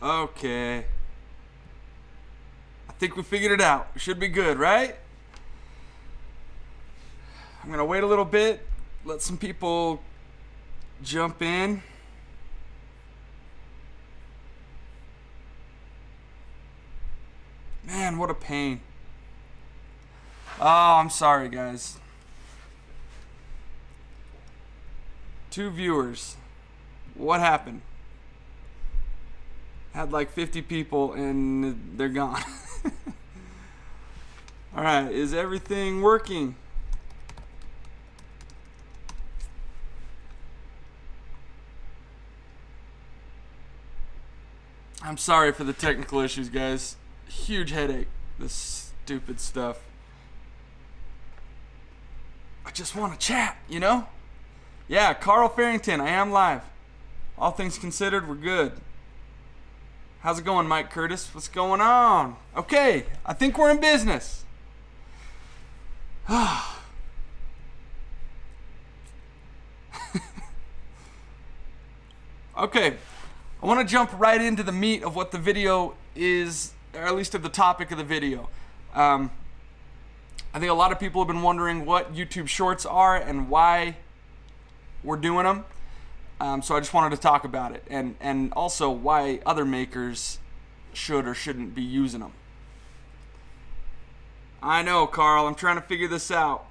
Okay. I think we figured it out. We should be good, right? I'm gonna wait a little bit, let some people jump in. Man, what a pain. Oh, I'm sorry, guys. 2 viewers. What happened? Had like 50 people and they're gone. All right, is everything working? I'm sorry for the technical issues, guys. Huge headache, this stupid stuff. I just want to chat, you know? Yeah, Carl Farrington, I am live. All things considered, we're good. How's it going, Mike Curtis? What's going on? Okay, I think we're in business. Okay, I want to jump right into the meat of what the video is, or at least of the topic of the video. I think a lot of people have been wondering what YouTube Shorts are and why we're doing them. So I just wanted to talk about it, and also why other makers should or shouldn't be using them. I know, Carl, I'm trying to figure this out.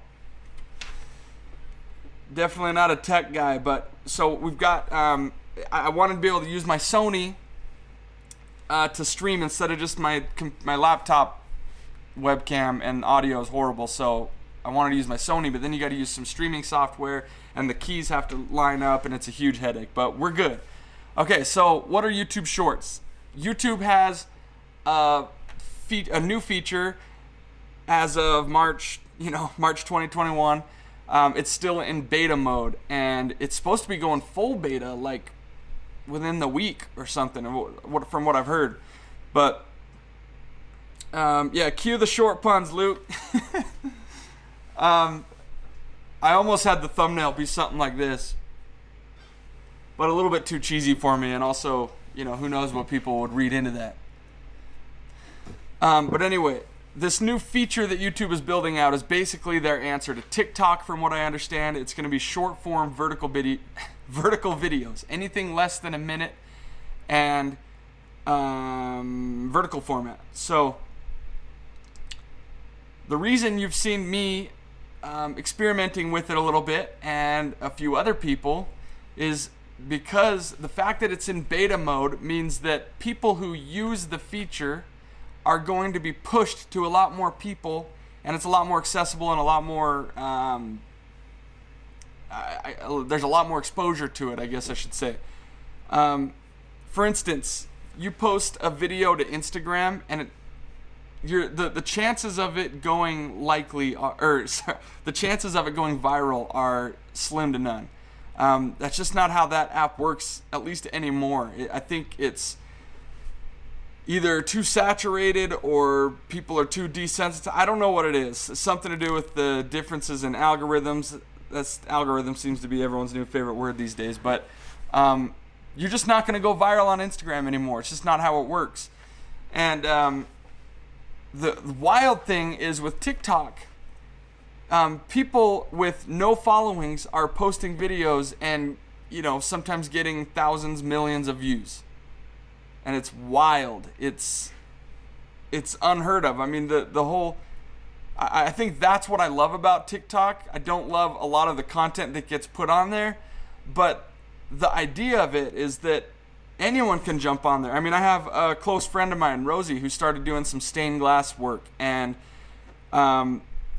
Definitely not a tech guy, but so we've got, I wanted to be able to use my Sony to stream instead of just my laptop webcam, and audio is horrible, so I wanted to use my Sony, but then you got to use some streaming software, and the keys have to line up, and it's a huge headache, but we're good. Okay, so what are YouTube Shorts? YouTube has a new feature as of March 2021. It's still in beta mode, and it's supposed to be going full beta like within the week or something, from what I've heard. But yeah, cue the short puns, Luke. I almost had the thumbnail be something like this, but a little bit too cheesy for me, and also, who knows what people would read into that. But anyway, this new feature that YouTube is building out is basically their answer to TikTok, from what I understand. It's going to be short form vertical videos, anything less than a minute, and vertical format. So the reason you've seen me experimenting with it a little bit, and a few other people, is because the fact that it's in beta mode means that people who use the feature are going to be pushed to a lot more people, and it's a lot more accessible and a lot more there's a lot more exposure to it, I guess I should say. For instance, you post a video to Instagram, and the chances of it going the chances of it going viral are slim to none. That's just not how that app works, at least anymore. I think it's either too saturated or people are too desensitized. I don't know what it is. It's something to do with the differences in algorithms. Algorithm seems to be everyone's new favorite word these days. But you're just not going to go viral on Instagram anymore. It's just not how it works. And the wild thing is with TikTok, people with no followings are posting videos and, sometimes getting thousands, millions of views. And it's wild. It's unheard of. I mean, the whole, I think that's what I love about TikTok. I don't love a lot of the content that gets put on there, but the idea of it is that anyone can jump on there. I mean, I have a close friend of mine, Rosie, who started doing some stained glass work, and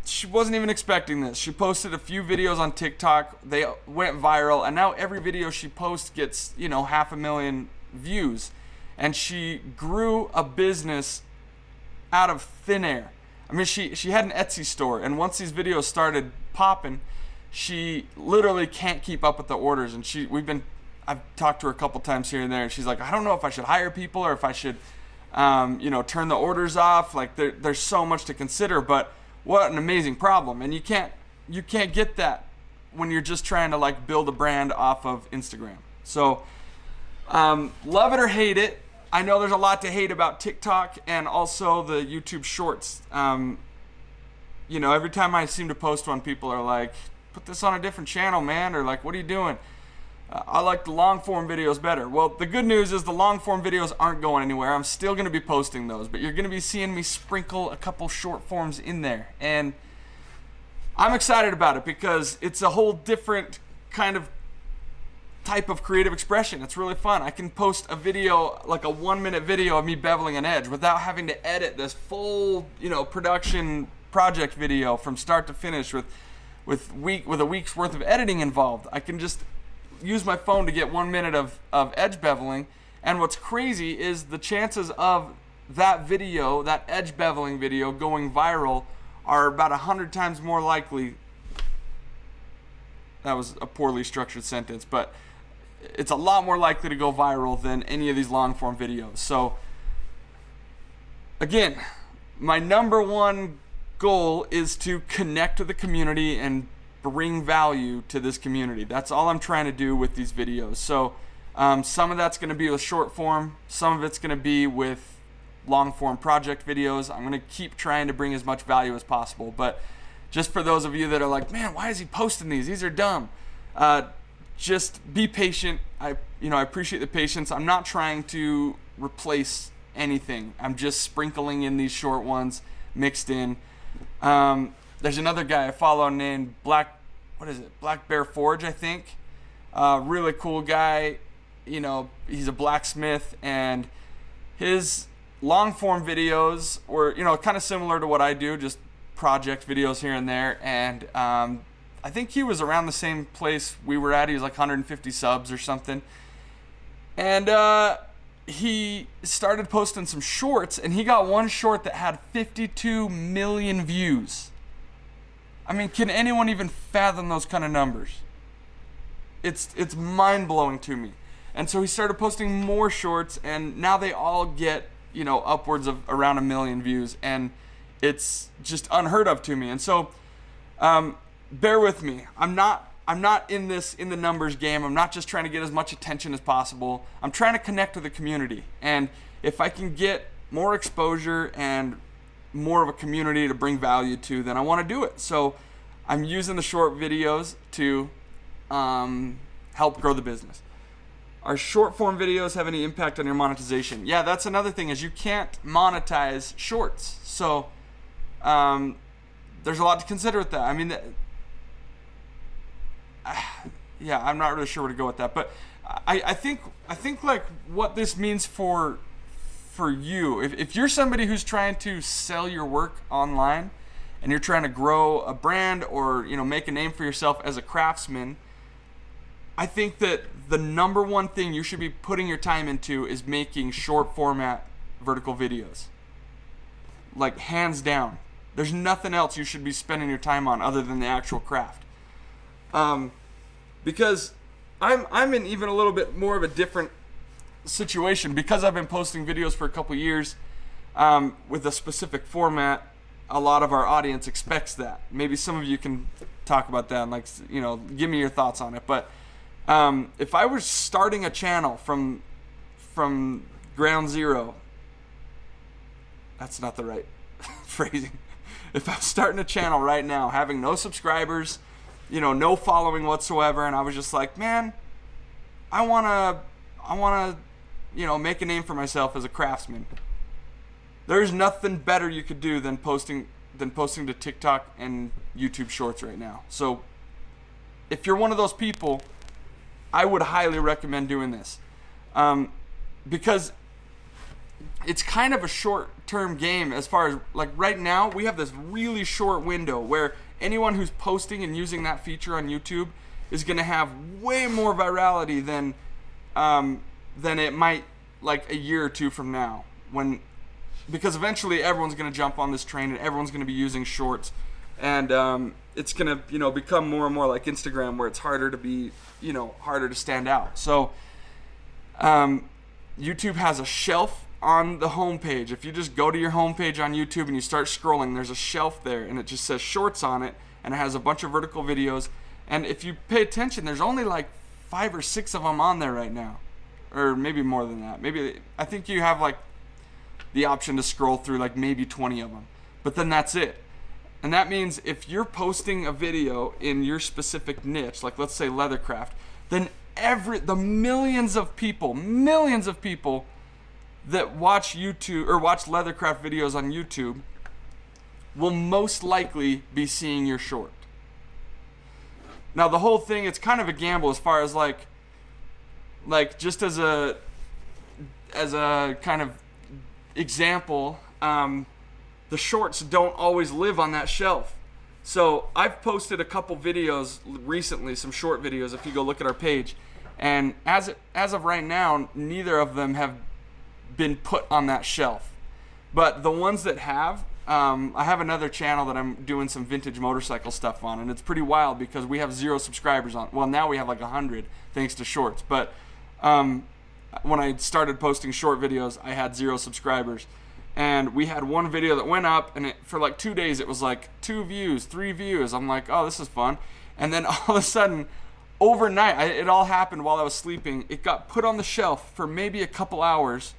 she wasn't even expecting this. She posted a few videos on TikTok. They went viral, and now every video she posts gets, 500,000 views. And she grew a business out of thin air. I mean, she had an Etsy store, and once these videos started popping, she literally can't keep up with the orders. And I've talked to her a couple times here and there, and she's like, I don't know if I should hire people or if I should, turn the orders off. Like, there's so much to consider. But what an amazing problem! And you can't get that when you're just trying to build a brand off of Instagram. So, love it or hate it, I know there's a lot to hate about TikTok and also the YouTube Shorts. You know, every time I seem to post one, people are like, put this on a different channel, man, or like, what are you doing? I like the long form videos better. Well, the good news is the long form videos aren't going anywhere. I'm still going to be posting those, but you're going to be seeing me sprinkle a couple short forms in there. And I'm excited about it because it's a whole different kind of type of creative expression. It's really fun. I can post a video, like a 1-minute video of me beveling an edge without having to edit this full, you know, production project video from start to finish with a week's worth of editing involved. I can just use my phone to get 1 minute of edge beveling. And what's crazy is the chances of that video, that edge beveling video, going viral are about 100 times more likely. That was a poorly structured sentence, but it's a lot more likely to go viral than any of these long form videos. So again, my number one goal is to connect to the community and bring value to this community. That's all I'm trying to do with these videos. So some of that's going to be with short form, some of it's going to be with long form project videos. I'm going to keep trying to bring as much value as possible. But just for those of you that are like, man, why is he posting these? These are dumb. Just be patient. I appreciate the patience. I'm not trying to replace anything. I'm just sprinkling in these short ones mixed in. There's another guy I follow named Black Bear Forge, I think. Really cool guy. You know, he's a blacksmith, and his long form videos were, you know, kind of similar to what I do, just project videos here and there. And I think he was around the same place we were at. He was like 150 subs or something. And he started posting some shorts, and he got one short that had 52 million views. I mean, can anyone even fathom those kind of numbers? It's mind-blowing to me. And so he started posting more shorts, and now they all get, you know, upwards of around 1 million views, and it's just unheard of to me. And so bear with me. I'm not in the numbers game. I'm not just trying to get as much attention as possible. I'm trying to connect with the community. And if I can get more exposure and more of a community to bring value to, then I want to do it. So I'm using the short videos to help grow the business. Are short form videos have any impact on your monetization? Yeah, that's another thing, is you can't monetize shorts. So there's a lot to consider with that. I mean, yeah, I'm not really sure where to go with that, but I think like what this means for you, if you're somebody who's trying to sell your work online and you're trying to grow a brand or, you know, make a name for yourself as a craftsman, I think that the number one thing you should be putting your time into is making short format vertical videos. Like, hands down. There's nothing else you should be spending your time on other than the actual craft. Because I'm in even a little bit more of a different situation, because I've been posting videos for a couple years with a specific format. A lot of our audience expects that. Maybe some of you can talk about that and, like, you know, give me your thoughts on it. But if I was starting a channel from ground zero, that's not the right phrasing. If I was starting a channel right now, having no subscribers, you know, no following whatsoever, and I was just like, man, I wanna, you know, make a name for myself as a craftsman. There's nothing better you could do than posting to TikTok and YouTube Shorts right now. So if you're one of those people, I would highly recommend doing this, because it's kind of a short-term game. As far as, like, right now, we have this really short window where anyone who's posting and using that feature on YouTube is going to have way more virality than it might, like, a year or two from now, because eventually everyone's going to jump on this train and everyone's going to be using shorts, and it's going to, you know, become more and more like Instagram, where it's harder to stand out. So YouTube has a shelf on the homepage. If you just go to your homepage on YouTube and you start scrolling, there's a shelf there, and it just says shorts on it, and it has a bunch of vertical videos. And if you pay attention, there's only like 5 or 6 of them on there right now, or maybe more than that. Maybe, I think you have like the option to scroll through like maybe 20 of them, but then that's it. And that means if you're posting a video in your specific niche, like let's say leathercraft, then the millions of people that watch YouTube or watch leathercraft videos on YouTube will most likely be seeing your short. Now the whole thing, it's kind of a gamble as far as like just as a kind of example, the shorts don't always live on that shelf. So I've posted a couple videos recently, some short videos, if you go look at our page, and as of right now, neither of them have been put on that shelf. But the ones that have, I have another channel that I'm doing some vintage motorcycle stuff on, and it's pretty wild because we have 0 subscribers on. Well, now we have like 100 thanks to shorts. But when I started posting short videos, I had 0 subscribers. And we had one video that went up, and for like 2 days it was like 2 views, 3 views. I'm like, oh, this is fun. And then all of a sudden, overnight, it all happened while I was sleeping. It got put on the shelf for maybe a couple hours,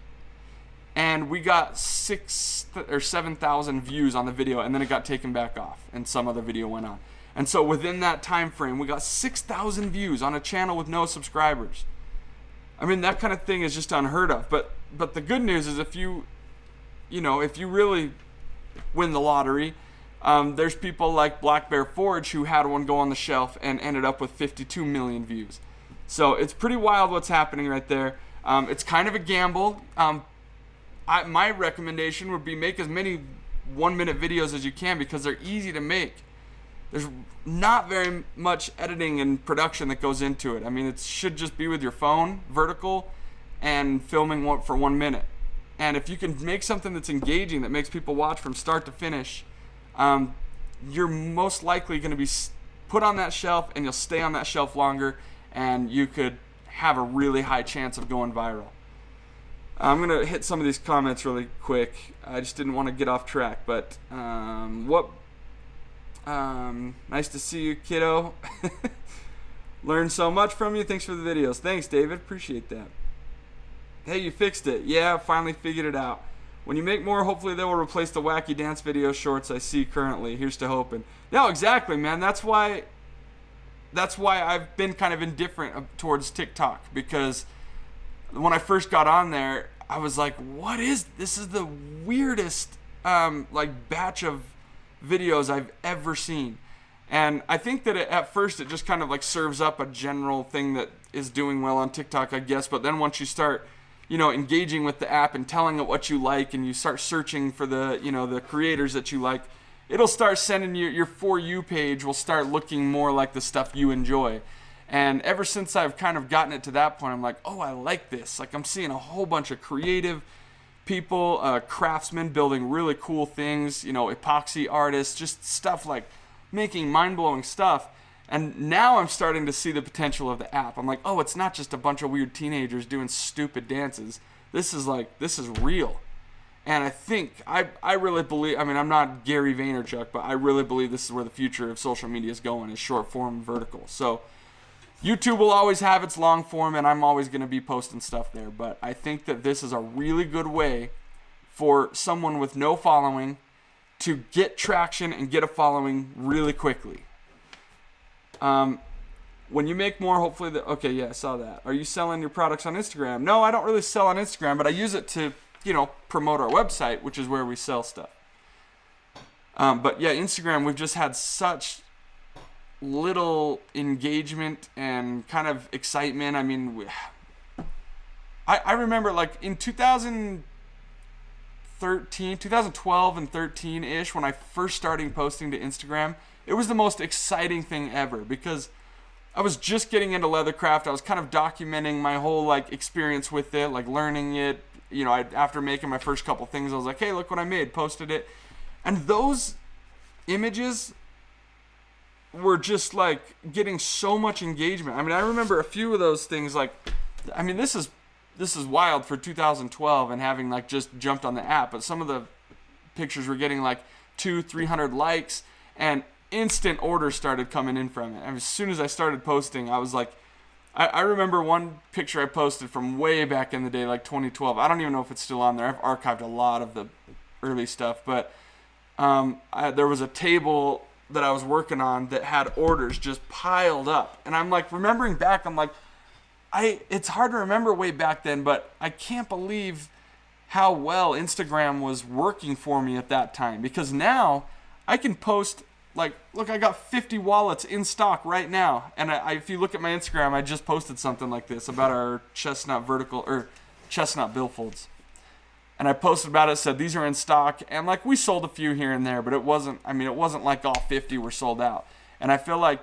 and we got 6,000 or 7,000 views on the video, and then it got taken back off, and some other video went on. And so within that time frame, we got 6,000 views on a channel with no subscribers. I mean, that kind of thing is just unheard of. But the good news is if you really win the lottery, there's people like Black Bear Forge who had one go on the shelf and ended up with 52 million views. So it's pretty wild what's happening right there. It's kind of a gamble. My recommendation would be make as many 1-minute videos as you can because they're easy to make. There's not very much editing and production that goes into it. I mean, it should just be with your phone, vertical, and filming for 1 minute. And if you can make something that's engaging, that makes people watch from start to finish, you're most likely going to be put on that shelf, and you'll stay on that shelf longer, and you could have a really high chance of going viral. I'm going to hit some of these comments really quick. I just didn't want to get off track, but nice to see you, kiddo. Learned so much from you. Thanks for the videos. Thanks, David. Appreciate that. Hey, you fixed it. Yeah, finally figured it out. When you make more, hopefully they will replace the wacky dance video shorts I see currently. Here's to hoping. No, exactly, man. That's why I've been kind of indifferent towards TikTok, because when I first got on there, I was like, what is this? Is the weirdest batch of videos I've ever seen. And I think that at first it just kind of like serves up a general thing that is doing well on TikTok, I guess. But then once you start engaging with the app and telling it what you like, and you start searching for the creators that you like, it'll start sending you, your For You page will start looking more like the stuff you enjoy. And ever since I've kind of gotten it to that point, I'm like, oh, I like this. Like, I'm seeing a whole bunch of creative people, craftsmen building really cool things, epoxy artists, just stuff like making mind-blowing stuff. And now I'm starting to see the potential of the app. I'm like, oh, it's not just a bunch of weird teenagers doing stupid dances. This is real. And I think, I really believe, I mean, I'm not Gary Vaynerchuk, but I really believe this is where the future of social media is going, is short form and vertical. So YouTube will always have its long form, and I'm always going to be posting stuff there. But I think that this is a really good way for someone with no following to get traction and get a following really quickly. When you make more, hopefully okay, yeah, I saw that. Are you selling your products on Instagram? No, I don't really sell on Instagram, but I use it to, promote our website, which is where we sell stuff. But yeah, Instagram, we've just had such little engagement and kind of excitement. I mean, I remember like in 2012 and 13-ish, when I first started posting to Instagram, it was the most exciting thing ever, because I was just getting into leathercraft. I was kind of documenting my whole experience with it, learning it. After making my first couple things, I was like, hey, look what I made, posted it. And those images were just getting so much engagement. I mean, I remember a few of those things, this is wild for 2012 and having just jumped on the app, but some of the pictures were getting 200-300 likes, and instant orders started coming in from it. And as soon as I started posting, I was I remember one picture I posted from way back in the day, like 2012. I don't even know if it's still on there. I've archived a lot of the early stuff, but there was a table that I was working on that had orders just piled up. And I'm like, remembering back, I'm like, it's hard to remember way back then, but I can't believe how well Instagram was working for me at that time. Because now I can post, like, look, I got 50 wallets in stock right now. And if you look at my Instagram, I just posted something like this about our chestnut billfolds. And I posted about it, said these are in stock. And like, we sold a few here and there, but it wasn't like all 50 were sold out. And I feel like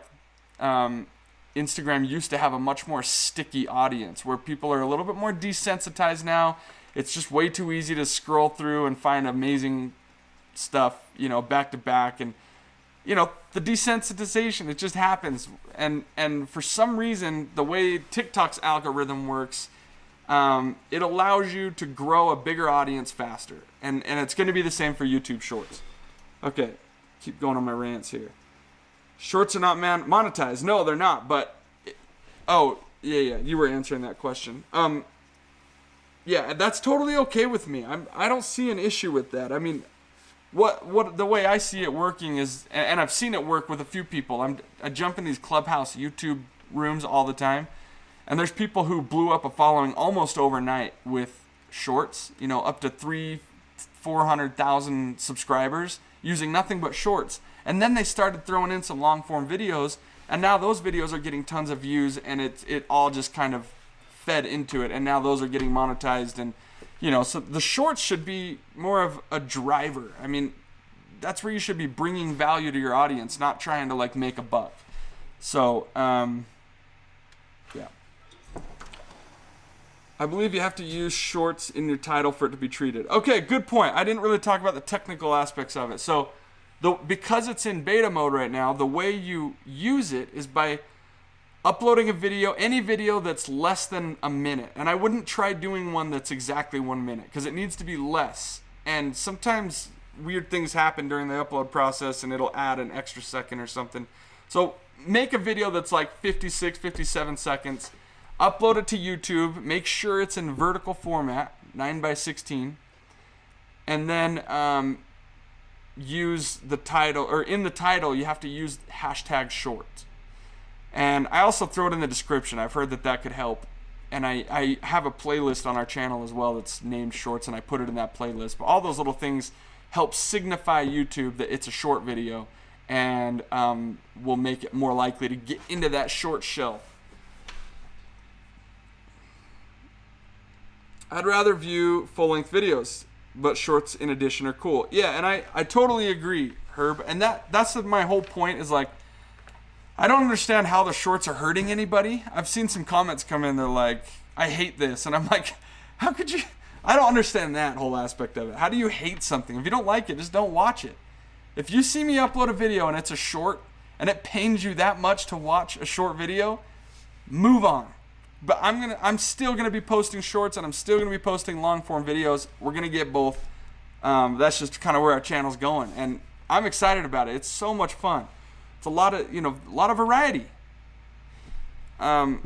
Instagram used to have a much more sticky audience where people are a little bit more desensitized now. It's just way too easy to scroll through and find amazing stuff, back to back. And the desensitization, it just happens. And for some reason, the way TikTok's algorithm works, it allows you to grow a bigger audience faster. And it's going to be the same for YouTube Shorts. Okay, keep going on my rants here. Shorts are not monetized. No, they're not. But, yeah, you were answering that question. Yeah, that's totally okay with me. I don't see an issue with that. I mean, what the way I see it working is, and I've seen it work with a few people. I jump in these Clubhouse YouTube rooms all the time, and there's people who blew up a following almost overnight with shorts. Up to 300,000-400,000 subscribers using nothing but shorts. And then they started throwing in some long form videos, and now those videos are getting tons of views, and it all just kind of fed into it, and now those are getting monetized. And so the shorts should be more of a driver. I mean, that's where you should be bringing value to your audience, not trying to like make a buck. So, yeah. I believe you have to use shorts in your title for it to be treated. Okay, good point. I didn't really talk about the technical aspects of it. So, because it's in beta mode right now, the way you use it is by uploading a video, any video that's less than a minute. And I wouldn't try doing one that's exactly 1 minute because it needs to be less. And sometimes weird things happen during the upload process and it'll add an extra second or something. So make a video that's like 56, 57 seconds, upload it to YouTube, make sure it's in vertical format, 9:16, and then use the title, or in the title you have to use hashtag short. And I also throw it in the description. I've heard that could help. And I have a playlist on our channel as well that's named Shorts, and I put it in that playlist. But all those little things help signify YouTube that it's a short video, and will make it more likely to get into that short shelf. I'd rather view full-length videos, but shorts in addition are cool. Yeah, and I totally agree, Herb. And that's my whole point is like, I don't understand how the shorts are hurting anybody. I've seen some comments come in, they're like, I hate this. And I'm like, how could you? I don't understand that whole aspect of it. How do you hate something? If you don't like it, just don't watch it. If you see me upload a video and it's a short, and it pains you that much to watch a short video, move on. But I'm still gonna be posting shorts, and I'm still gonna be posting long form videos. We're gonna get both. That's just kind of where our channel's going, and I'm excited about it. It's so much fun. It's a lot of variety. Yeah,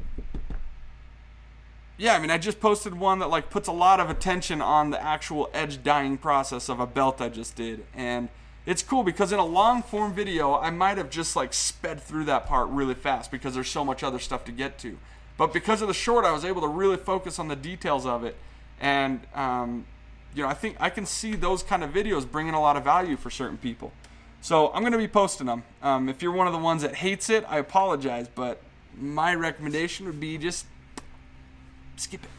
I mean, I just posted one that like puts a lot of attention on the actual edge dyeing process of a belt I just did, and it's cool because in a long form video, I might have just like sped through that part really fast because there's so much other stuff to get to. But because of the short, I was able to really focus on the details of it, and I think I can see those kind of videos bringing a lot of value for certain people. So I'm going to be posting them. If you're one of the ones that hates it, I apologize, but my recommendation would be just skip it.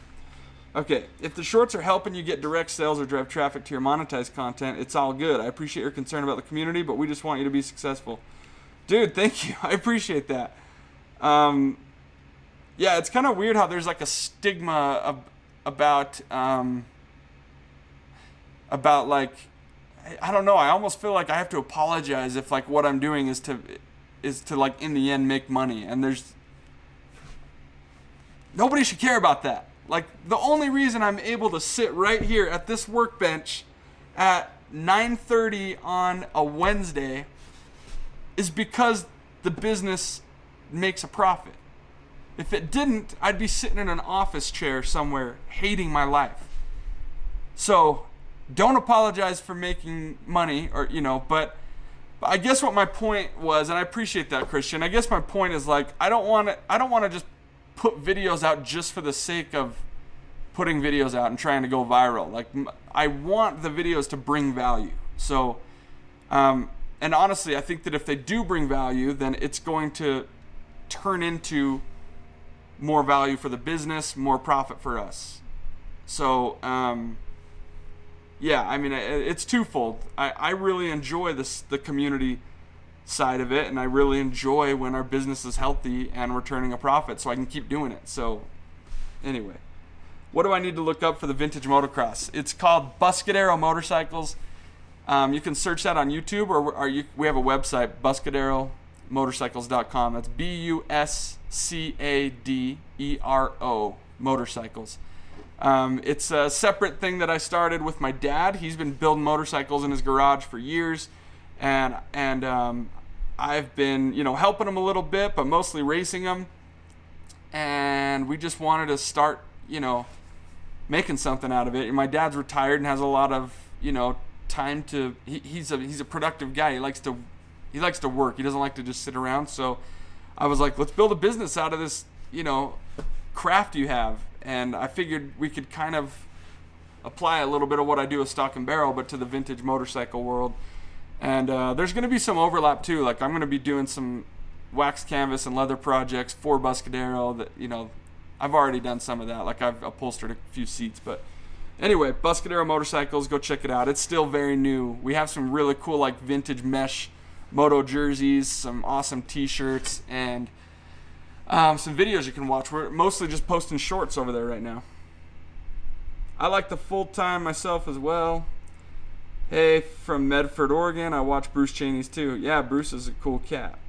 Okay, if the shorts are helping you get direct sales or drive traffic to your monetized content, it's all good. I appreciate your concern about the community, but we just want you to be successful. Dude, thank you. I appreciate that. Yeah, it's kind of weird how there's like a stigma about like, I don't know. I almost feel like I have to apologize if like what I'm doing is to like in the end make money, and nobody should care about that. Like, the only reason I'm able to sit right here at this workbench at 9:30 on a Wednesday is because the business makes a profit. If it didn't, I'd be sitting in an office chair somewhere hating my life. So don't apologize for making money, or but I guess what my point was, and I appreciate that, Christian. I guess my point is, like, I don't want to just put videos out just for the sake of putting videos out and trying to go viral. Like, I want the videos to bring value. So and honestly, I think that if they do bring value, then it's going to turn into more value for the business, more profit for us. So, yeah, I mean, it's twofold. I really enjoy the community side of it, and I really enjoy when our business is healthy and we're turning a profit, so I can keep doing it. So, anyway, what do I need to look up for the vintage motocross? It's called Buscadero Motorcycles. You can search that on YouTube, or we have a website, buscaderomotorcycles.com. That's BUSCADERO Motorcycles. It's a separate thing that I started with my dad. He's been building motorcycles in his garage for years, and I've been helping him a little bit, but mostly racing them. And we just wanted to start making something out of it. And my dad's retired and has a lot of time to. He's a productive guy. He likes to work. He doesn't like to just sit around. So I was like, let's build a business out of this craft you have. And I figured we could kind of apply a little bit of what I do with stock and barrel, but to the vintage motorcycle world. And there's going to be some overlap too. Like, I'm going to be doing some wax canvas and leather projects for Buscadero that I've already done some of that. Like, I've upholstered a few seats. But anyway, Buscadero Motorcycles, go check it out. It's still very new. We have some really cool, like, vintage mesh moto jerseys, some awesome t-shirts, and some videos you can watch. We're mostly just posting shorts over there right now. I like the full-time myself as well. Hey, from Medford, Oregon. I watch Bruce Cheney's too. Yeah, Bruce is a cool cat.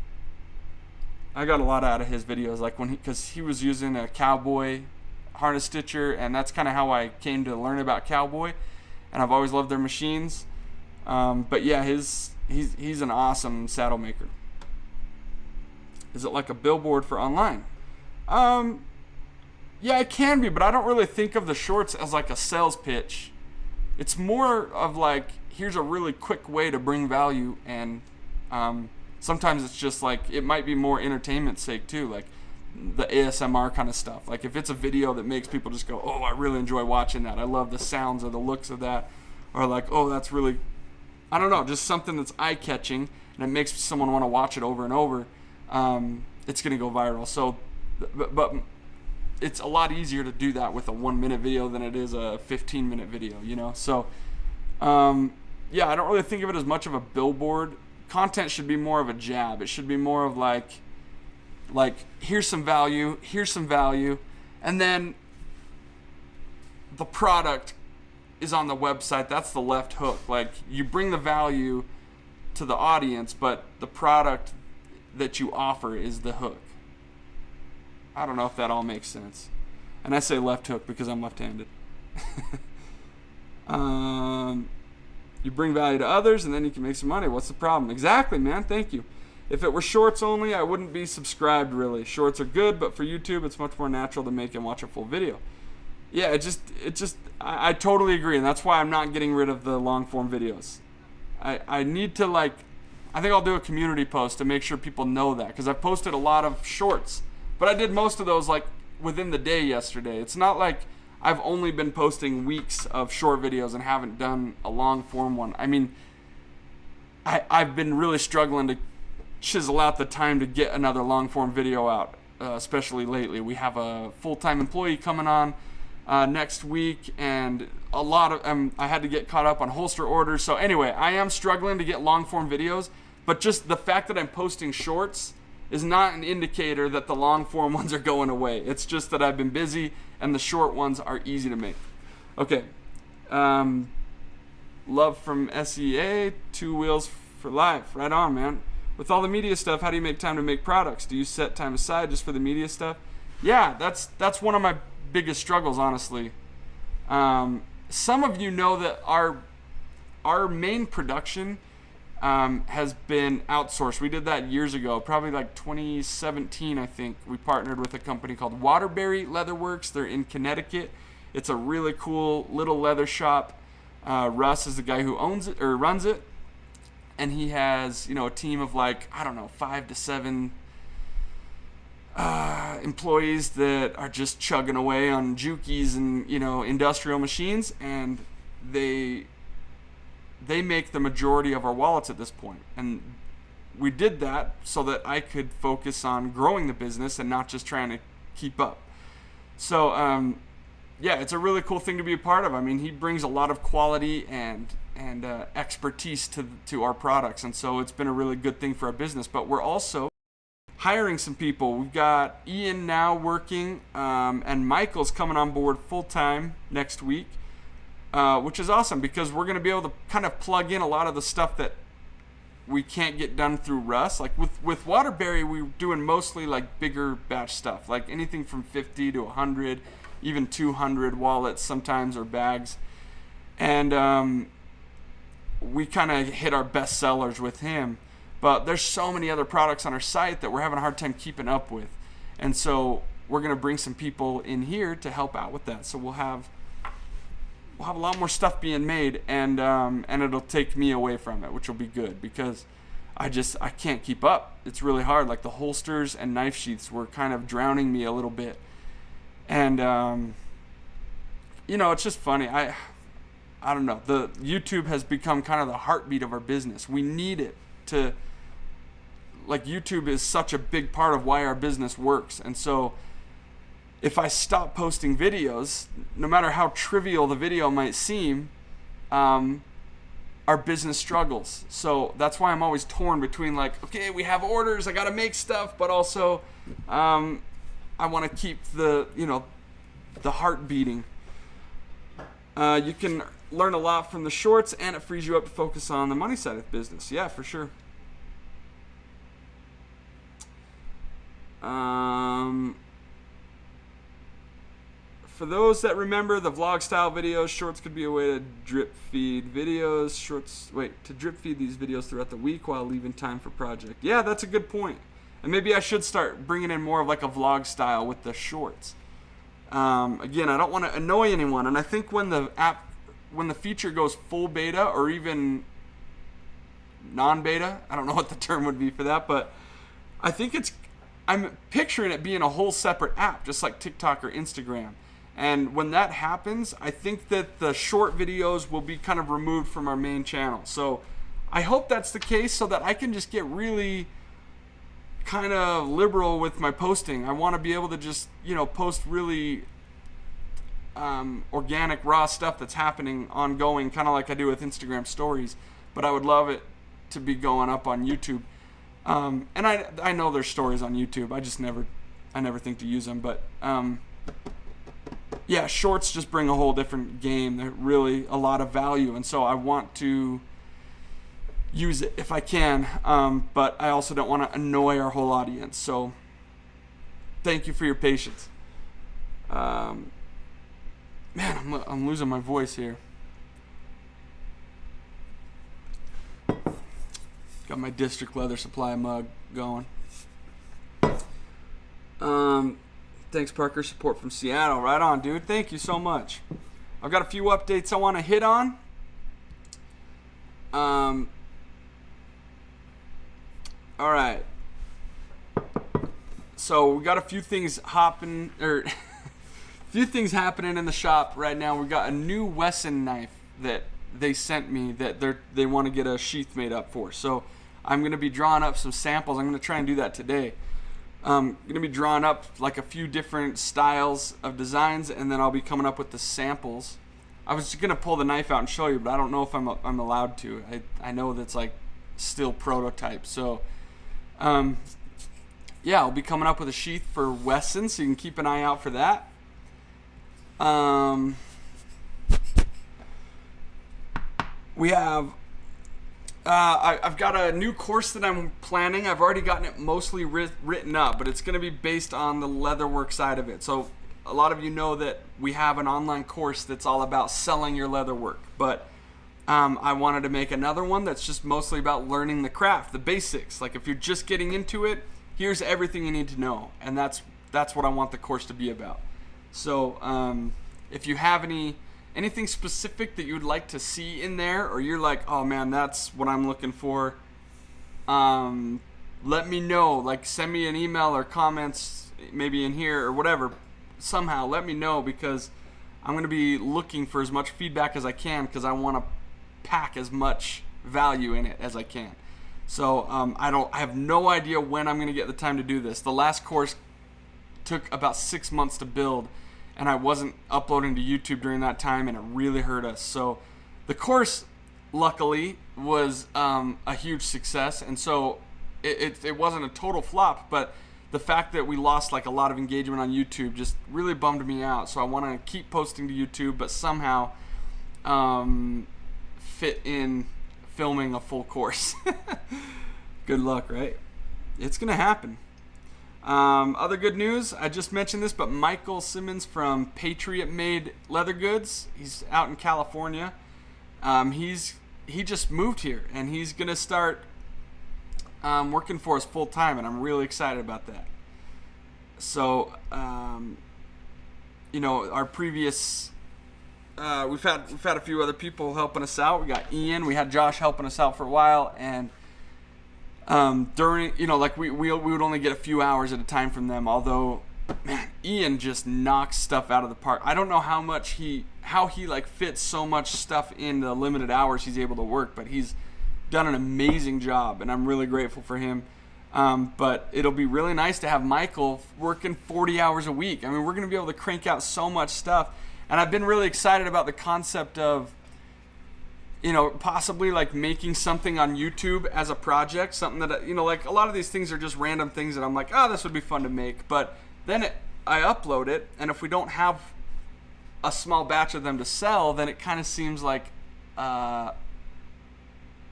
I got a lot out of his videos, like because he was using a Cowboy harness stitcher, and that's kind of how I came to learn about Cowboy. And I've always loved their machines. But yeah, he's an awesome saddle maker. Is it like a billboard for online? Yeah, it can be, but I don't really think of the shorts as like a sales pitch. It's more of like, here's a really quick way to bring value, and sometimes it's just like, it might be more entertainment sake too, like the ASMR kind of stuff. Like, if it's a video that makes people just go, oh, I really enjoy watching that. I love the sounds or the looks of that. Or like, oh, that's really, I don't know, just something that's eye-catching and it makes someone want to watch it over and over. It's going to go viral. So, but it's a lot easier to do that with a 1-minute video than it is a 15-minute video, So, yeah, I don't really think of it as much of a billboard. Content should be more of a jab. It should be more of like here's some value, and then the product is on the website. That's the left hook. Like, you bring the value to the audience, but the product that you offer is the hook. I don't know if that all makes sense. And I say left hook because I'm left-handed. You bring value to others, and then you can make some money. What's the problem? Exactly, man. Thank you. If it were shorts only, I wouldn't be subscribed, really. Shorts are good, but for YouTube, it's much more natural to make and watch a full video. Yeah, I totally agree, and that's why I'm not getting rid of the long-form videos. I need to, I think I'll do a community post to make sure people know that, because I've posted a lot of shorts, but I did most of those, within the day yesterday. It's not like I've only been posting weeks of short videos and haven't done a long-form one. I mean, I've been really struggling to chisel out the time to get another long-form video out, especially lately. We have a full-time employee coming on next week, and a lot of I had to get caught up on holster orders. So anyway, I am struggling to get long-form videos, but just the fact that I'm posting shorts is not an indicator that the long-form ones are going away. It's just that I've been busy, and the short ones are easy to make. Okay. Love from SEA, 2 wheels for life. Right on, man. With all the media stuff, how do you make time to make products? Do you set time aside just for the media stuff? Yeah, that's one of my biggest struggles, honestly. Some of you know that our main production has been outsourced. We did that years ago, probably like 2017, I think. We partnered with a company called Waterbury Leatherworks. They're in Connecticut. It's a really cool little leather shop. Russ is the guy who owns it or runs it, and he has, a team of like, I don't know, 5 to 7 employees that are just chugging away on jukies and industrial machines, and they make the majority of our wallets at this point. And we did that so that I could focus on growing the business and not just trying to keep up. So it's a really cool thing to be a part of. I mean, he brings a lot of quality and expertise to our products, and so it's been a really good thing for our business. But we're also hiring some people. We've got Ian now working, and Michael's coming on board full-time next week, which is awesome because we're going to be able to kind of plug in a lot of the stuff that we can't get done through Russ. Like with Waterbury, we're doing mostly like bigger batch stuff, like anything from 50 to 100, even 200 wallets sometimes, or bags. And we kind of hit our best sellers with him. But there's so many other products on our site that we're having a hard time keeping up with. And so we're going to bring some people in here to help out with that. So we'll have a lot more stuff being made, and it'll take me away from it, which will be good because I can't keep up. It's really hard. Like the holsters and knife sheaths were kind of drowning me a little bit. And it's just funny. I don't know. The YouTube has become kind of the heartbeat of our business. We need it to, like, YouTube is such a big part of why our business works. And so if I stop posting videos, no matter how trivial the video might seem, our business struggles. So that's why I'm always torn between, like, okay, we have orders, I got to make stuff, but also I want to keep the heart beating. You can learn a lot from the shorts, and it frees you up to focus on the money side of the business. Yeah, for sure. For those that remember the vlog style videos, shorts could be a way to drip feed videos. To drip feed these videos throughout the week while leaving time for project. Yeah, that's a good point. And maybe I should start bringing in more of like a vlog style with the shorts. Again, I don't want to annoy anyone, and I think when the feature goes full beta or even non-beta, I don't know what the term would be for that, but I think I'm picturing it being a whole separate app, just like TikTok or Instagram. And when that happens, I think that the short videos will be kind of removed from our main channel. So I hope that's the case so that I can just get really kind of liberal with my posting. I want to be able to just, post really organic, raw stuff that's happening ongoing, kind of like I do with Instagram stories. But I would love it to be going up on YouTube. And I know there's stories on YouTube. I never think to use them. But shorts just bring a whole different game. They're really a lot of value. And so I want to use it if I can, but I also don't want to annoy our whole audience. So thank you for your patience. Man, I'm losing my voice here. Got my District Leather Supply mug going. Thanks, Parker. Support from Seattle. Right on, dude. Thank you so much. I've got a few updates I want to hit on. All right. So we got a few things happening in the shop right now. We got a new Wesson knife that they sent me that they want to get a sheath made up for. So I'm going to be drawing up some samples. I'm going to try and do that today. I'm going to be drawing up like a few different styles of designs, and then I'll be coming up with the samples. I was going to pull the knife out and show you, but I don't know if I'm allowed to. I know that's like still prototype. So I'll be coming up with a sheath for Wesson, so you can keep an eye out for that. We have I've got a new course that I'm planning. I've already gotten it mostly written up, but it's going to be based on the leatherwork side of it. So a lot of you know that we have an online course that's all about selling your leatherwork, but I wanted to make another one that's just mostly about learning the craft, the basics. Like if you're just getting into it, here's everything you need to know. And that's what I want the course to be about. So if you have anything specific that you would like to see in there, or you're like, oh man, that's what I'm looking for, let me know. Like send me an email or comments maybe in here or whatever. Somehow let me know, because I'm going to be looking for as much feedback as I can, because I want to pack as much value in it as I can. So I have no idea when I'm going to get the time to do this. The last course took about 6 months to build, and I wasn't uploading to YouTube during that time, and it really hurt us. So the course, luckily, was a huge success, and so it wasn't a total flop, but the fact that we lost like a lot of engagement on YouTube just really bummed me out. So I want to keep posting to YouTube, but somehow fit in filming a full course. Good luck, right? It's gonna happen. Other good news, I just mentioned this, but Michael Simmons from Patriot Made Leather Goods, he's out in California. He just moved here, and he's gonna start working for us full time, and I'm really excited about that. So, our previous, we've had a few other people helping us out. We got Ian, we had Josh helping us out for a while, and during, we would only get a few hours at a time from them. Although, man, Ian just knocks stuff out of the park. I don't know how he like fits so much stuff in the limited hours he's able to work, but he's done an amazing job, and I'm really grateful for him. But it'll be really nice to have Michael working 40 hours a week. I mean, we're going to be able to crank out so much stuff, and I've been really excited about the concept of, possibly like making something on YouTube as a project, something that, like a lot of these things are just random things that I'm like, oh, this would be fun to make. But then I upload it, and if we don't have a small batch of them to sell, then it kind of seems like,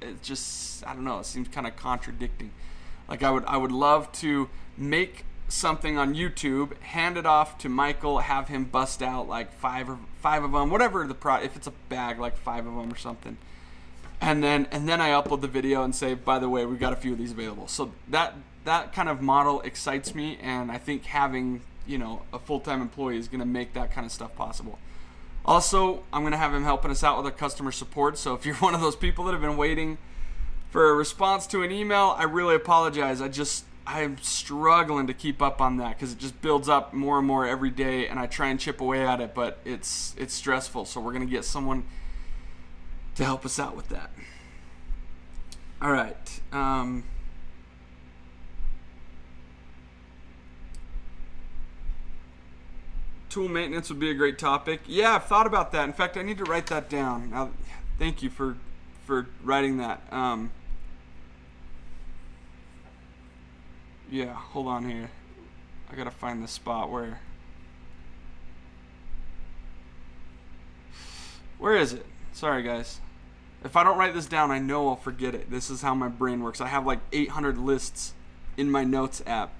it just, I don't know, it seems kind of contradicting. Like I would love to make something on YouTube, hand it off to Michael, have him bust out like five of them, whatever if it's a bag, like 5 of them or something, and then I upload the video and say, by the way, we've got a few of these available. So that kind of model excites me, and I think having a full-time employee is going to make that kind of stuff possible. Also, I'm going to have him helping us out with our customer support. So if you're one of those people that have been waiting for a response to an email, I really apologize. I'm struggling to keep up on that, because it just builds up more and more every day, and I try and chip away at it, but it's stressful. So we're going to get someone to help us out with that. All right. Tool maintenance would be a great topic. Yeah, I've thought about that. In fact, I need to write that down. Now, thank you for writing that. Yeah, hold on here. I gotta find the spot where is it? Sorry, guys. If I don't write this down, I know I'll forget it. This is how my brain works. I have like 800 lists in my notes app.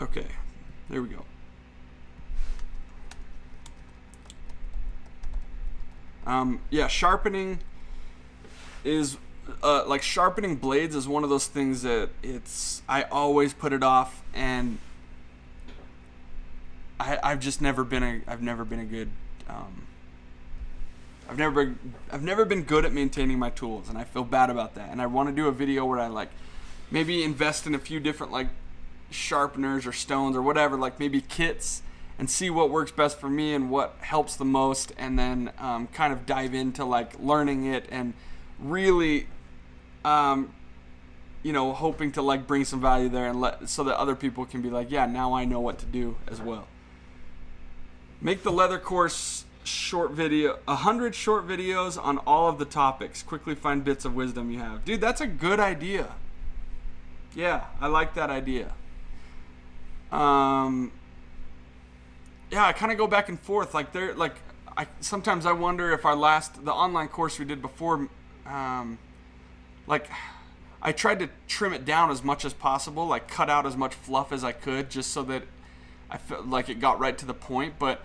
Okay. There we go. Sharpening is sharpening blades is one of those things that I always put it off, and I've never been good at maintaining my tools, and I feel bad about that. And I want to do a video where I maybe invest in a few different sharpeners or stones or whatever, maybe kits, and see what works best for me and what helps the most, and then kind of dive into learning it and really hoping to bring some value there, and so that other people can be yeah, now I know what to do as well. Make the leather course short video, 100 short videos on all of the topics. Quickly find bits of wisdom you have. Dude, that's a good idea. Yeah, I like that idea. I kind of go back and forth. Sometimes I wonder if the online course we did before, I tried to trim it down as much as possible, cut out as much fluff as I could, just so that I felt like it got right to the point. But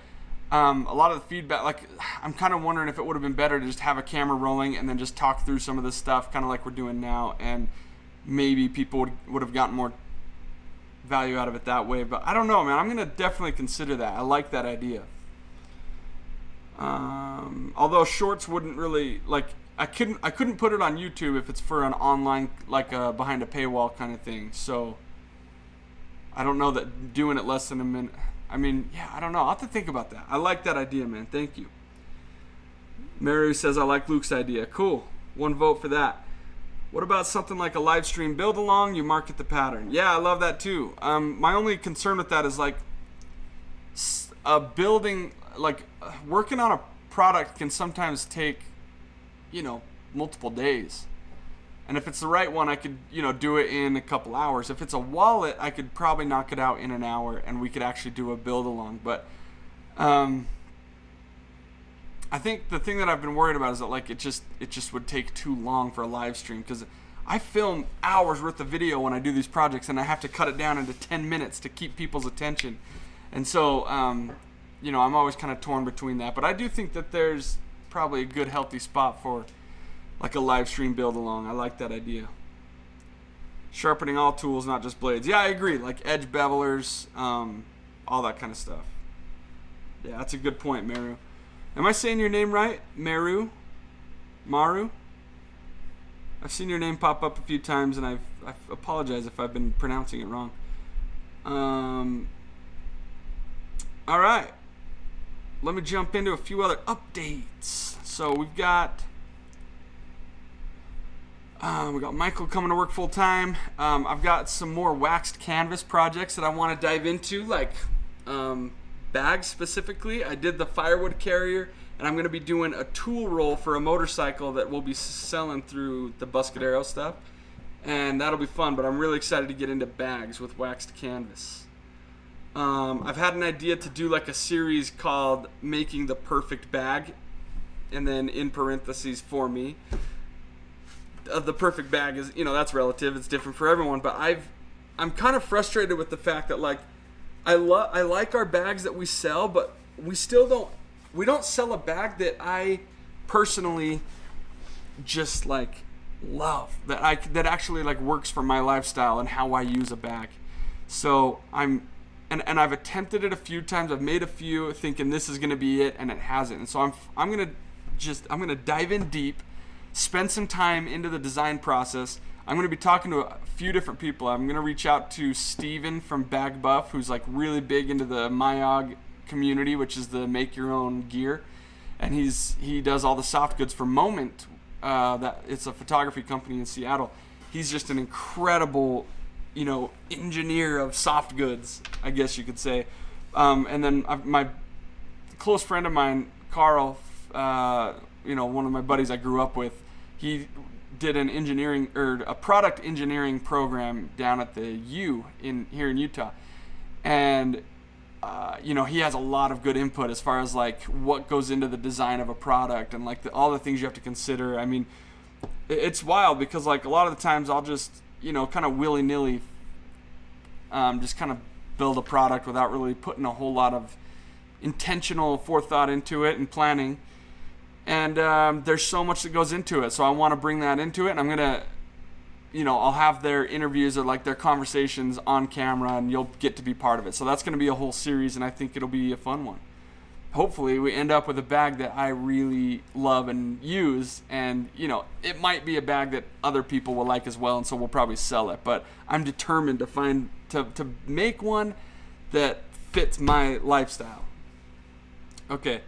A lot of the feedback, like, I'm kind of wondering if it would have been better to just have a camera rolling and then just talk through some of this stuff, kind of like we're doing now, and maybe people would have gotten more value out of it that way. But I don't know, man. I'm gonna definitely consider that. I like that idea. Although shorts wouldn't really, like, I couldn't put it on YouTube if it's for an online, like a behind a paywall kind of thing. So I don't know that doing it less than a minute. I mean, yeah, I don't know. I'll have to think about that. I like that idea, man. Thank you. Mary says I like Luke's idea. Cool. 1 vote for that. What about something like a live stream build along? You market the pattern. Yeah, I love that too. My only concern with that is like building, like working on a product can sometimes take, multiple days. And if it's the right one, I could, do it in a couple hours. If it's a wallet, I could probably knock it out in an hour and we could actually do a build along. But I think the thing that I've been worried about is that like it just would take too long for a live stream, because I film hours worth of video when I do these projects and I have to cut it down into 10 minutes to keep people's attention. And so, I'm always kind of torn between that. But I do think that there's probably a good healthy spot for like a live stream build along. I like that idea. Sharpening all tools, not just blades. Yeah, I agree. Like edge bevelers, all that kind of stuff. Yeah, that's a good point, Meru. Am I saying your name right? Maru? I've seen your name pop up a few times, and I apologize if I've been pronouncing it wrong. All right. Let me jump into a few other updates. So we've got Michael coming to work full time. I've got some more waxed canvas projects that I want to dive into, like bags specifically. I did the firewood carrier, and I'm going to be doing a tool roll for a motorcycle that we'll be selling through the Buscadero stuff, and that'll be fun. But I'm really excited to get into bags with waxed canvas. I've had an idea to do like a series called Making the Perfect Bag, and then in parentheses for me. The perfect bag is, that's relative. It's different for everyone. But I'm kind of frustrated with the fact that like I like our bags that we sell, but we don't sell a bag that I personally just like love, that actually like works for my lifestyle and how I use a bag. So and I've attempted it a few times. I've made a few thinking this is going to be it, and it hasn't. And so I'm going to dive in deep, spend some time into the design process. I'm going to be talking to a few different people. I'm going to reach out to Steven from Bag Buff, who's like really big into the Mayog community, which is the make your own gear. And he does all the soft goods for Moment. That it's a photography company in Seattle. He's just an incredible, engineer of soft goods, I guess you could say. And then my close friend of mine, Carl, one of my buddies I grew up with, he did an engineering or a product engineering program down at the U here in Utah, and he has a lot of good input as far as like what goes into the design of a product and like all the things you have to consider. I mean, it's wild because like a lot of the times I'll just kind of willy-nilly just kind of build a product without really putting a whole lot of intentional forethought into it and planning. And there's so much that goes into it. So I want to bring that into it. And I'm going to, I'll have their interviews or like their conversations on camera, and you'll get to be part of it. So that's going to be a whole series, and I think it'll be a fun one. Hopefully we end up with a bag that I really love and use. And, it might be a bag that other people will like as well. And so we'll probably sell it. But I'm determined to make one that fits my lifestyle. Okay.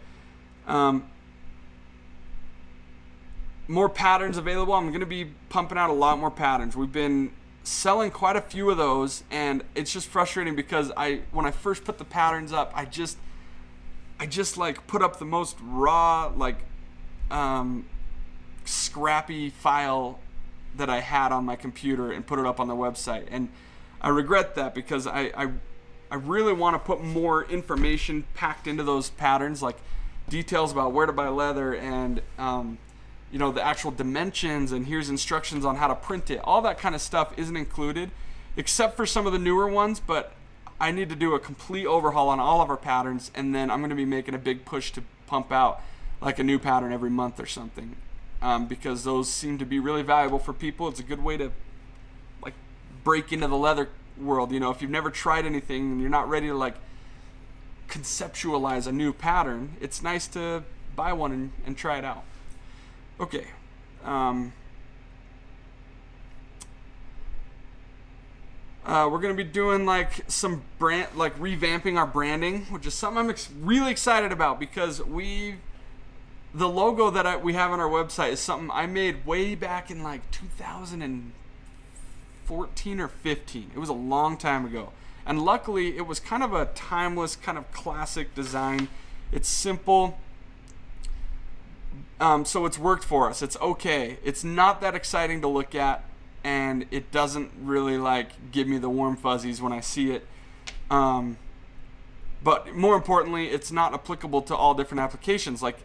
More patterns available. I'm going to be pumping out a lot more patterns. We've been selling quite a few of those, and it's just frustrating because when I first put the patterns up, I just like put up the most raw, like scrappy file that I had on my computer and put it up on the website. And I regret that because I really want to put more information packed into those patterns, like details about where to buy leather and the actual dimensions, and here's instructions on how to print it. All that kind of stuff isn't included, except for some of the newer ones, but I need to do a complete overhaul on all of our patterns, and then I'm going to be making a big push to pump out like a new pattern every month or something, because those seem to be really valuable for people. It's a good way to like break into the leather world. You know, if you've never tried anything and you're not ready to like conceptualize a new pattern, it's nice to buy one and try it out. Okay. We're going to be doing like some brand, like revamping our branding, which is something I'm really excited about, because the logo that we have on our website is something I made way back in like 2014 or 15. It was a long time ago. And luckily it was kind of a timeless, kind of classic design. It's simple. So it's worked for us. It's okay. It's not that exciting to look at, and it doesn't really like give me the warm fuzzies when I see it. But more importantly, it's not applicable to all different applications. Like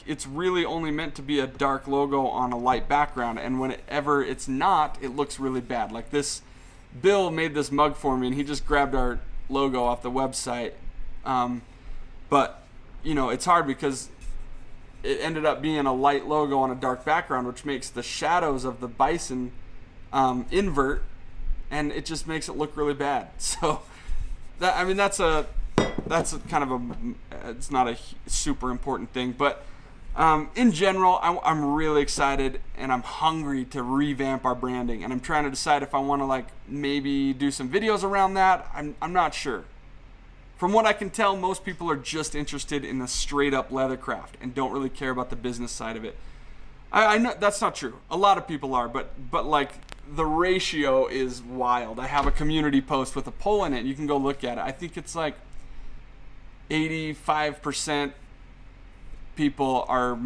it's really only meant to be a dark logo on a light background, and whenever it's not, it looks really bad. Like this, Bill made this mug for me, and he just grabbed our logo off the website. But you know, it's hard because it ended up being a light logo on a dark background, which makes the shadows of the bison invert, and it just makes it look really bad. So that, I mean, that's a kind of it's not a super important thing, but in general, I'm really excited and I'm hungry to revamp our branding, and I'm trying to decide if I want to like maybe do some videos around that. I'm not sure. From what I can tell, most people are just interested in the straight up leathercraft and don't really care about the business side of it. I know that's not true. A lot of people are, but like the ratio is wild. I have a community post with a poll in it. You can go look at it. I think it's like 85% people are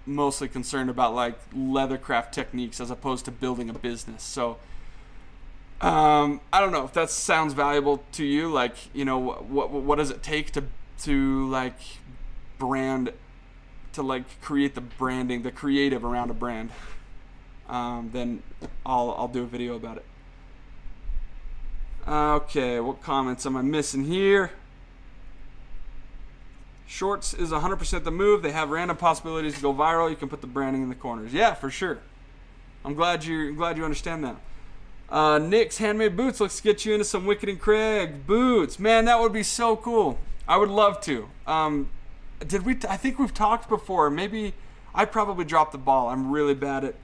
mostly concerned about like leathercraft techniques as opposed to building a business. So I don't know if that sounds valuable to you. Like, you know, what does it take to like brand, to like create the branding, the creative around a brand? Then I'll do a video about it. Okay, what comments am I missing here? Shorts is 100% the move. They have random possibilities to go viral. You can put the branding in the corners. Yeah, for sure. I'm glad you understand that. Nick's Handmade Boots. Let's get you into some Wicked and Craig boots. Man, that would be so cool. I would love to. I think we've talked before. Maybe I probably dropped the ball. I'm really bad at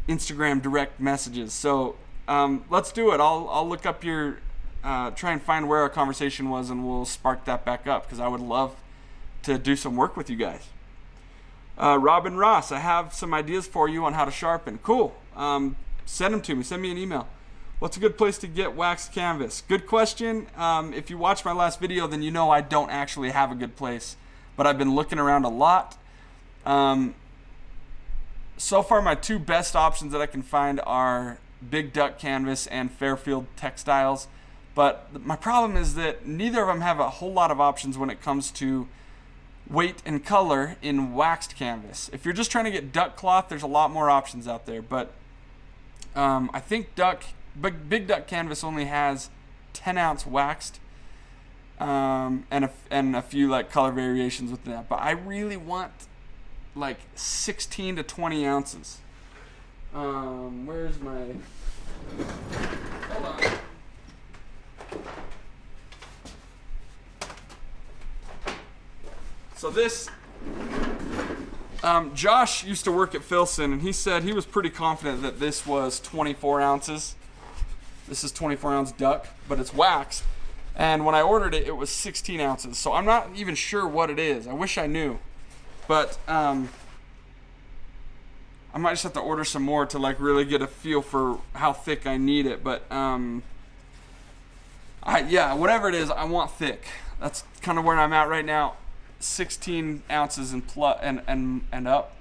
Instagram direct messages. So let's do it. I'll look up your, try and find where our conversation was, and we'll spark that back up, because I would love to do some work with you guys. Robin Ross, I have some ideas for you on how to sharpen. Cool. Send them to me. Send me an email. What's a good place to get waxed canvas? Good question. If you watched my last video, then you know I don't actually have a good place, but I've been looking around a lot. So far, my two best options that I can find are Big Duck Canvas and Fairfield Textiles. But my problem is that neither of them have a whole lot of options when it comes to weight and color in waxed canvas. If you're just trying to get duck cloth, there's a lot more options out there. But I think Big Duck Canvas only has 10-ounce waxed, and a few like color variations with that. But I really want like 16 to 20 ounces. Where's my? Hold on. So this. Josh used to work at Filson, and he said he was pretty confident that this was 24 ounces. This is 24-ounce duck, but it's waxed. And when I ordered it, it was 16 ounces. So I'm not even sure what it is. I wish I knew. But I might just have to order some more to like really get a feel for how thick I need it. But yeah, whatever it is, I want thick. That's kind of where I'm at right now. 16 ounces and up,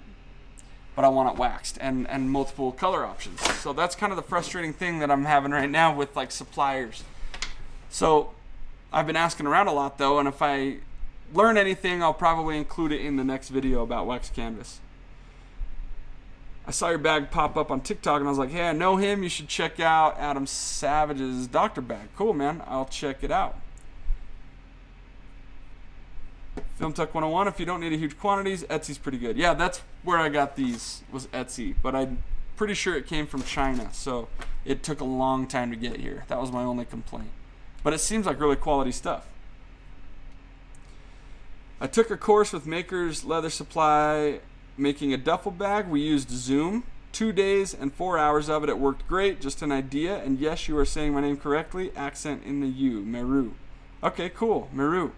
but I want it waxed and multiple color options. So that's kind of the frustrating thing that I'm having right now with like suppliers. So I've been asking around a lot though, and if I learn anything, I'll probably include it in the next video about waxed canvas. I saw your bag pop up on TikTok, and I was like, hey, I know him. You should check out Adam Savage's Doctor Bag. Cool, man. I'll check it out. Film Tech 101, if you don't need a huge quantities, Etsy's pretty good. Yeah, that's where I got these, was Etsy. But I'm pretty sure it came from China, so it took a long time to get here. That was my only complaint. But it seems like really quality stuff. I took a course with Maker's Leather Supply making a duffel bag. We used Zoom. 2 days and 4 hours of it. It worked great. Just an idea. And yes, you are saying my name correctly. Accent in the U. Meru. Okay, cool. Meru.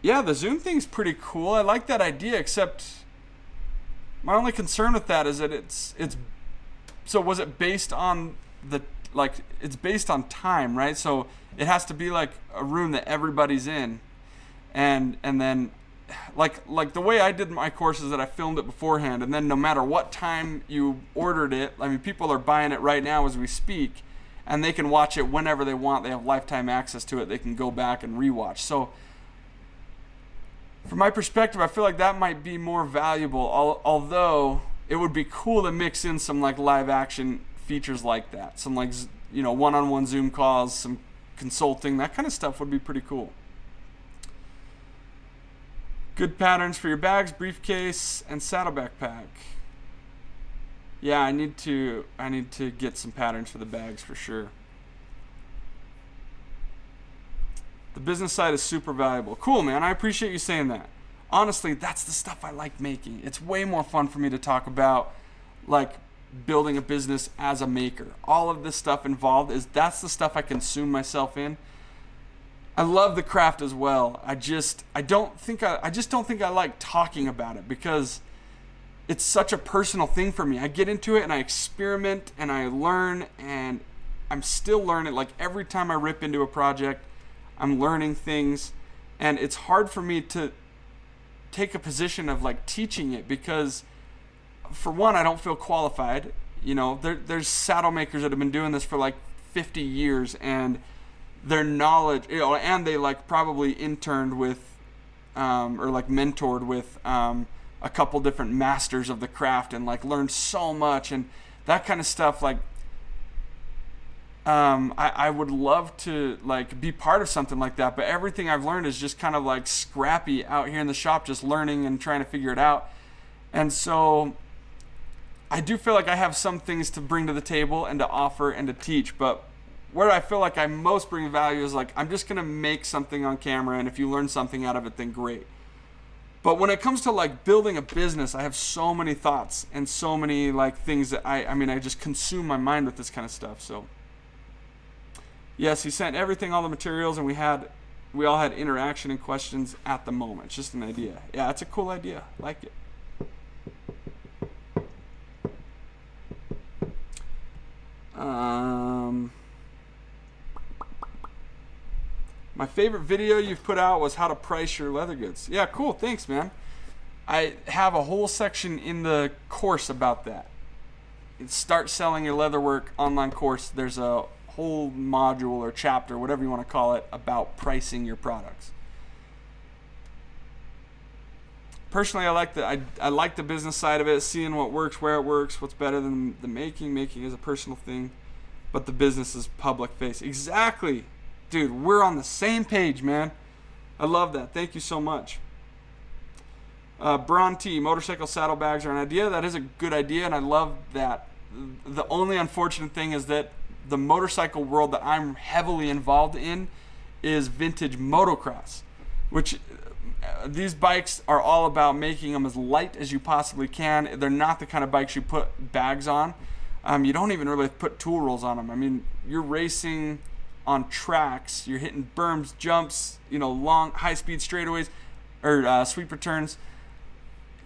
Yeah, the Zoom thing's pretty cool. I like that idea, except my only concern with that is that it's so was it based on the, like, it's based on time, right? So it has to be like a room that everybody's in, and then like the way I did my course is that I filmed it beforehand, and then no matter what time you ordered it, I mean, people are buying it right now as we speak, and they can watch it whenever they want. They have lifetime access to it. They can go back and rewatch. So from my perspective, I feel like that might be more valuable, although it would be cool to mix in some like live action features like that. Some like, you know, one-on-one Zoom calls, some consulting, that kind of stuff would be pretty cool. Good patterns for your bags, briefcase, and saddle backpack. Yeah, I need to get some patterns for the bags for sure. The business side is super valuable. Cool, man. I appreciate you saying that. Honestly, that's the stuff I like making. It's way more fun for me to talk about, like, building a business as a maker. All of this stuff involved that's the stuff I consume myself in. I love the craft as well. I just don't think I like talking about it because it's such a personal thing for me. I get into it and I experiment and I learn, and I'm still learning. Like, every time I rip into a project, I'm learning things, and it's hard for me to take a position of like teaching it because, for one, I don't feel qualified. You know, there's saddle makers that have been doing this for like 50 years, and their knowledge, you know, and they like probably interned with or like mentored with a couple different masters of the craft and like learned so much and that kind of stuff. Like I would love to like be part of something like that, but everything I've learned is just kind of like scrappy out here in the shop, just learning and trying to figure it out. And so I do feel like I have some things to bring to the table and to offer and to teach, but where I feel like I most bring value is like, I'm just going to make something on camera, and if you learn something out of it, then great. But when it comes to like building a business, I have so many thoughts and so many like things that I just consume my mind with this kind of stuff. So yes, he sent everything, all the materials, and we all had interaction and questions at the moment. It's just an idea. Yeah, it's a cool idea. I like it. My favorite video you've put out was how to price your leather goods. Yeah, cool. Thanks, man. I have a whole section in the course about that. It's Start Selling Your Leatherwork online course. There's a whole module or chapter, whatever you want to call it, about pricing your products. Personally, I like the business side of it, seeing what works, where it works, what's better than the making. Making is a personal thing, but the business is public face. Exactly. Dude, we're on the same page, man. I love that. Thank you so much. Braun T, motorcycle saddlebags are an idea. That is a good idea, and I love that. The only unfortunate thing is that the motorcycle world that I'm heavily involved in is vintage motocross, which these bikes are all about making them as light as you possibly can. They're not the kind of bikes you put bags on. You don't even really put tool rolls on them. I mean, you're racing on tracks, you're hitting berms, jumps, you know, long, high-speed straightaways, or sweep returns.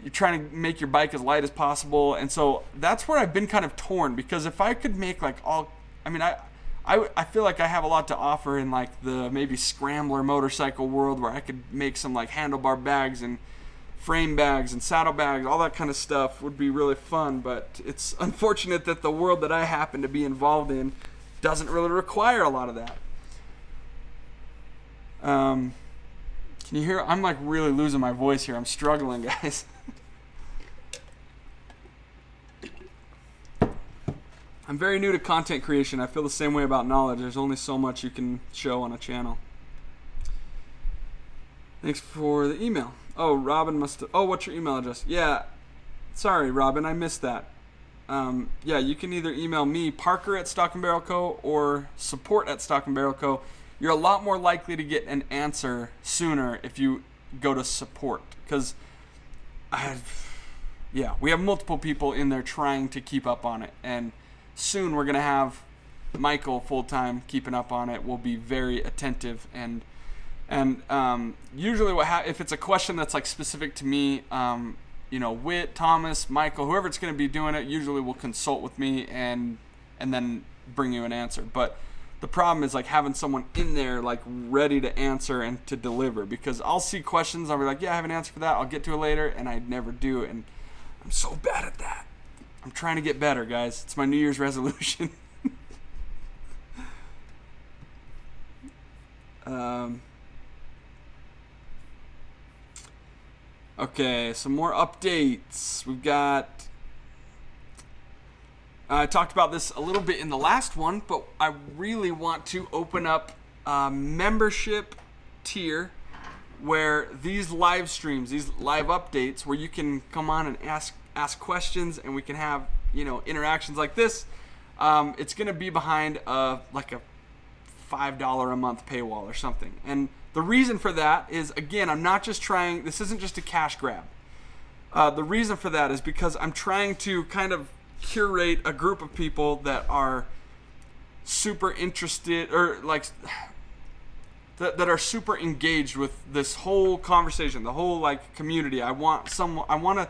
You're trying to make your bike as light as possible, and so that's where I've been kind of torn, because if I could make like I feel like I have a lot to offer in like the maybe scrambler motorcycle world, where I could make some like handlebar bags and frame bags and saddle bags, all that kind of stuff would be really fun. But it's unfortunate that the world that I happen to be involved in doesn't really require a lot of that. Can you hear? I'm like really losing my voice here. I'm struggling, guys. I'm very new to content creation. I feel the same way about knowledge. There's only so much you can show on a channel. Thanks for the email. Oh, Robin must have... Oh, what's your email address? Yeah. Sorry, Robin. I missed that. Yeah, you can either email me, Parker at Stock and Barrel Co. or support at Stock and Barrel Co. You're a lot more likely to get an answer sooner if you go to support. Because we have multiple people in there trying to keep up on it. And soon we're going to have Michael full-time keeping up on it. We'll be very attentive. And usually if it's a question that's like specific to me, Whit, Thomas, Michael, whoever it's going to be doing it, usually will consult with me and then bring you an answer. But the problem is like having someone in there like ready to answer and to deliver, because I'll see questions, I'll be like, yeah, I have an answer for that, I'll get to it later, and I never do. And I'm so bad at that. I'm trying to get better, guys. It's my New Year's resolution. Okay, some more updates. We've got... I talked about this a little bit in the last one, but I really want to open up a membership tier where these live streams, these live updates, where you can come on and ask questions, and we can have interactions like this. It's going to be behind like a $5 a month paywall or something. And the reason for that is, again, I'm not just trying, this isn't just a cash grab. The reason for that is because I'm trying to kind of curate a group of people that are super interested, or like that are super engaged with this whole conversation, the whole like community. I want to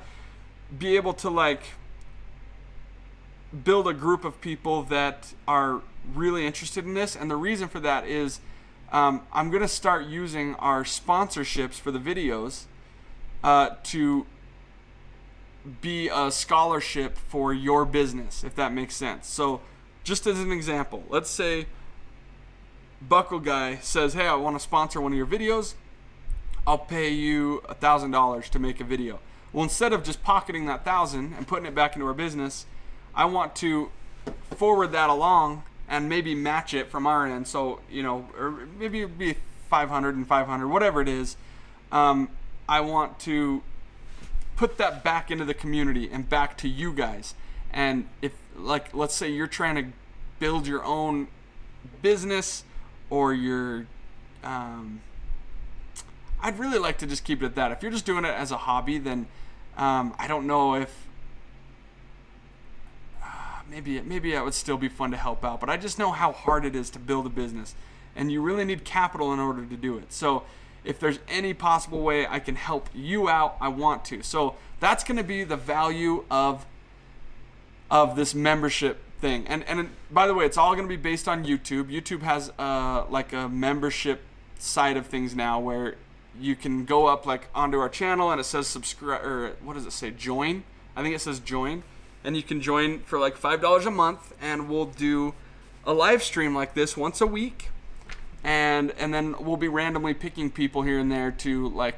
be able to like build a group of people that are really interested in this. And the reason for that is I'm going to start using our sponsorships for the videos to be a scholarship for your business, if that makes sense. So just as an example, let's say Buckle Guy says, hey, I want to sponsor one of your videos. I'll pay you $1,000 to make a video. Well, instead of just pocketing that $1,000 and putting it back into our business, I want to forward that along and maybe match it from our end. So, or maybe it'd be 500 and 500, whatever it is. I want to put that back into the community and back to you guys. And if, like, let's say you're trying to build your own business, or you're, I'd really like to just keep it at that. If you're just doing it as a hobby, then I don't know if, maybe it would still be fun to help out. But I just know how hard it is to build a business, and you really need capital in order to do it. So if there's any possible way I can help you out, I want to. So that's going to be the value of this membership thing. And by the way, it's all going to be based on YouTube. YouTube has like a membership side of things now, where you can go up like onto our channel and it says subscribe, or what does it say? Join. I think it says join, and you can join for like $5 a month, and we'll do a live stream like this once a week. And then we'll be randomly picking people here and there to like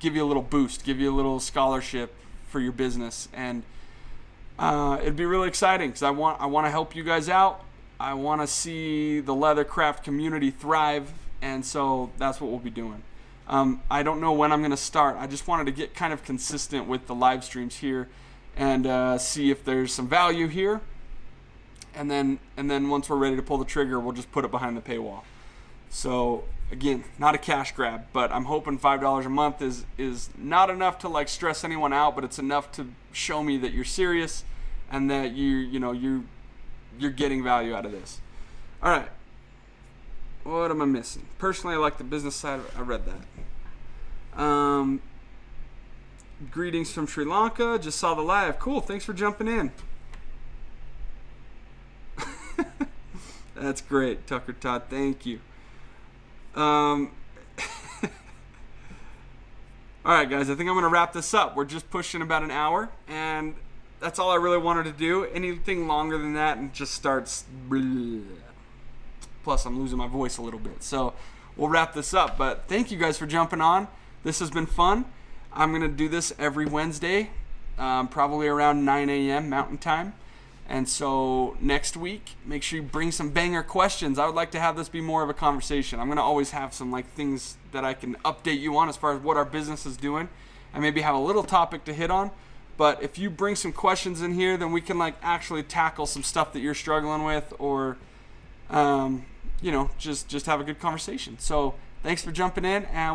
give you a little boost, give you a little scholarship for your business. And it'd be really exciting, because I want to help you guys out. I want to see the leathercraft community thrive, and so that's what we'll be doing. I don't know when I'm going to start. I just wanted to get kind of consistent with the live streams here and see if there's some value here. And then once we're ready to pull the trigger, we'll just put it behind the paywall. So again, not a cash grab, but I'm hoping $5 a month is not enough to like stress anyone out, but it's enough to show me that you're serious and that you're getting value out of this. All right. What am I missing? Personally, I like the business side. I read that. Greetings from Sri Lanka. Just saw the live. Cool. Thanks for jumping in. That's great, Tucker Todd. Thank you. All right, guys. I think I'm going to wrap this up. We're just pushing about an hour, and that's all I really wanted to do. Anything longer than that, and just starts. Plus, I'm losing my voice a little bit, so we'll wrap this up. But thank you guys for jumping on. This has been fun. I'm going to do this every Wednesday, probably around 9 a.m. Mountain Time. And so next week, make sure you bring some banger questions. I would like to have this be more of a conversation. I'm going to always have some like things that I can update you on as far as what our business is doing. I maybe have a little topic to hit on. But if you bring some questions in here, then we can like actually tackle some stuff that you're struggling with, or just have a good conversation. So thanks for jumping in, and